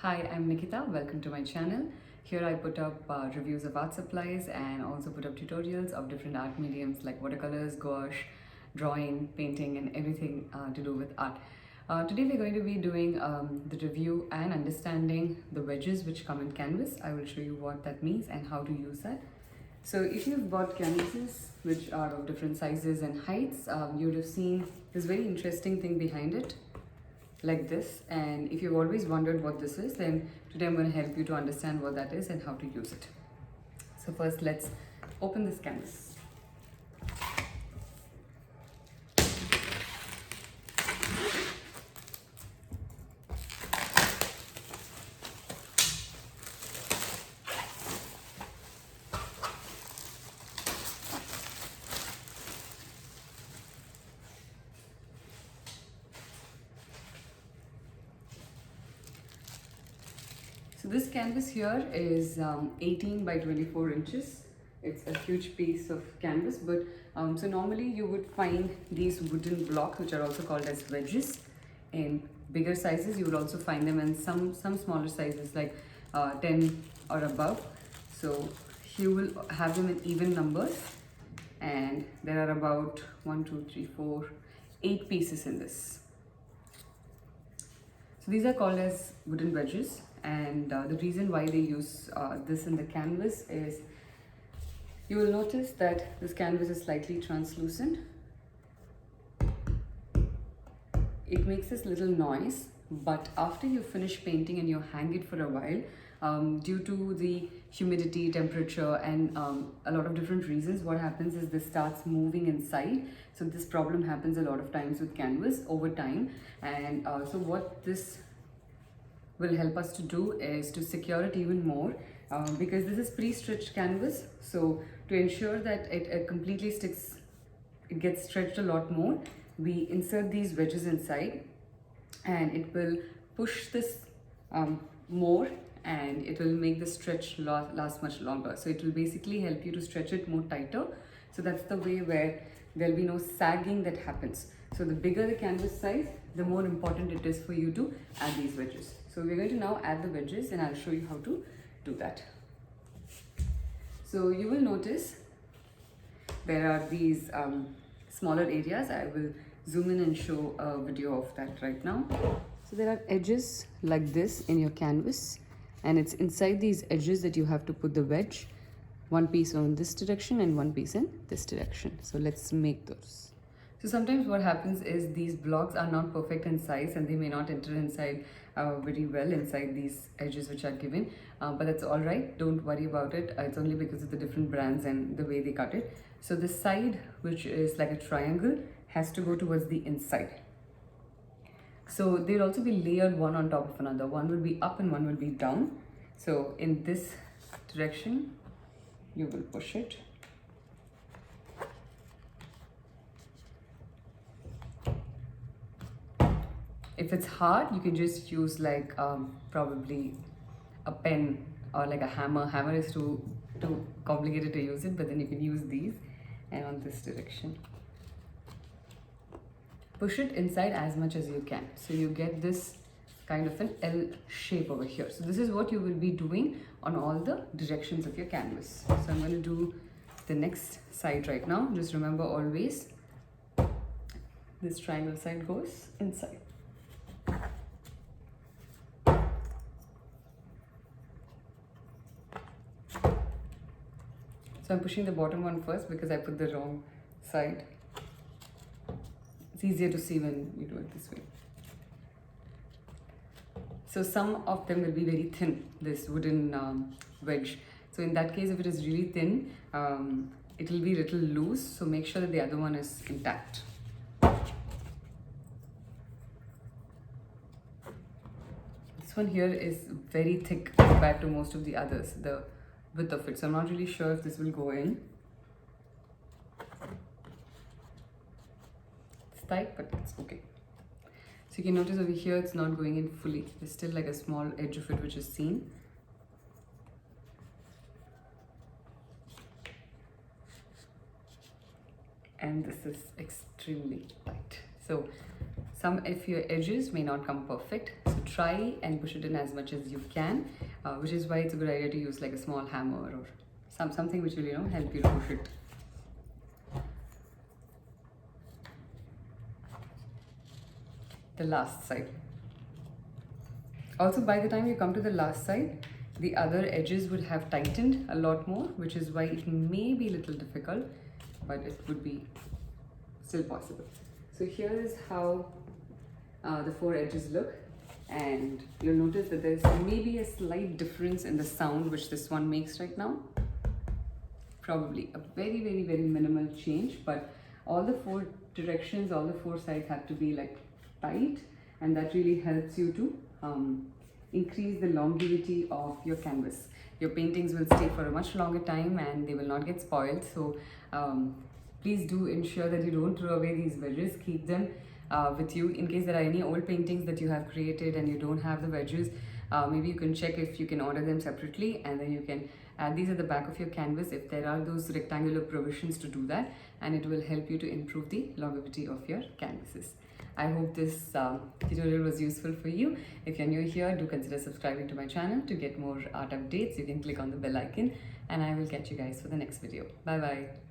Hi, I'm Nikita. Welcome to my channel. Here I put up reviews of art supplies and also put up tutorials of different art mediums like watercolors, gouache, drawing, painting and everything to do with art. Today we're going to be doing the review and understanding the wedges which come in canvas. I will show you what that means and how to use that. So if you've bought canvases which are of different sizes and heights, you would have seen this very interesting thing behind it, like this. And if you've always wondered what this is, then today I'm going to help you to understand what that is and how to use it. So first let's open this canvas. So this canvas here is 18 by 24 inches. It's a huge piece of canvas, but so normally you would find these wooden blocks, which are also called as wedges, in bigger sizes. You would also find them in some smaller sizes like 10 or above. So you will have them in even numbers, and there are about 1, 2, 3, 4, 8 pieces in this. So these are called as wooden wedges, and the reason why they use this in the canvas is you will notice that this canvas is slightly translucent. It makes this little noise, but after you finish painting and you hang it for a while, due to the humidity, temperature and a lot of different reasons, what happens is this starts moving inside. So this problem happens a lot of times with canvas over time, and so what this will help us to do is to secure it even more, because this is pre-stretched canvas. So to ensure that it completely sticks, it gets stretched a lot more, we insert these wedges inside, and it will push this more, and it will make the stretch last much longer. So it will basically help you to stretch it more tighter. So that's the way where there'll be no sagging that happens. So the bigger the canvas size, the more important it is for you to add these wedges. So we're going to now add the wedges, and I'll show you how to do that. So you will notice there are these smaller areas. I will zoom in and show a video of that right now. So there are edges like this in your canvas, and it's inside these edges that you have to put the wedge. One piece in this direction and one piece in this direction. So let's make those. So sometimes what happens is these blocks are not perfect in size, and they may not enter inside very well inside these edges which are given, but that's all right. Don't worry about it. It's only because of the different brands and the way they cut it. So the side, which is like a triangle, has to go towards the inside. So they'll also be layered one on top of another. One will be up and one will be down. So in this direction, you will push it. If it's hard, you can just use like probably a pen or like a hammer. Hammer is too complicated to use it, but then you can use these, and on this direction. Push it inside as much as you can. So you get this kind of an L shape over here. So this is what you will be doing on all the directions of your canvas. So I'm going to do the next side right now. Just remember always, this triangle side goes inside. So I'm pushing the bottom one first because I put the wrong side. It's easier to see when you do it this way. So some of them will be very thin, this wooden wedge. So in that case, if it is really thin, it will be a little loose. So make sure that the other one is intact. This one here is very thick compared to most of the others, the width of it. So I'm not really sure if this will go in. It's tight, but it's okay. So you can notice over here it's not going in fully. There's still like a small edge of it which is seen. And this is extremely tight. So some of your edges may not come perfect. So try and push it in as much as you can, which is why it's a good idea to use like a small hammer or something which will, you know, help you to push it. The last side. Also, by the time you come to the last side, the other edges would have tightened a lot more, which is why it may be a little difficult, but it would be still possible. So here is how the 4 edges look, and you'll notice that there's maybe a slight difference in the sound which this one makes right now. Probably a very, very, very minimal change, but all the 4 directions, all the 4 sides have to be like tight, and that really helps you to increase the longevity of your canvas. Your paintings will stay for a much longer time and they will not get spoiled. So please do ensure that you don't throw away these wedges. Keep them with you in case there are any old paintings that you have created and you don't have the wedges. Maybe you can check if you can order them separately, and then you can add these at the back of your canvas if there are those rectangular provisions to do that, and it will help you to improve the longevity of your canvases. I hope this tutorial was useful for you. If you're new here, do consider subscribing to my channel to get more art updates. You can click on the bell icon, and I will catch you guys for the next video. Bye bye.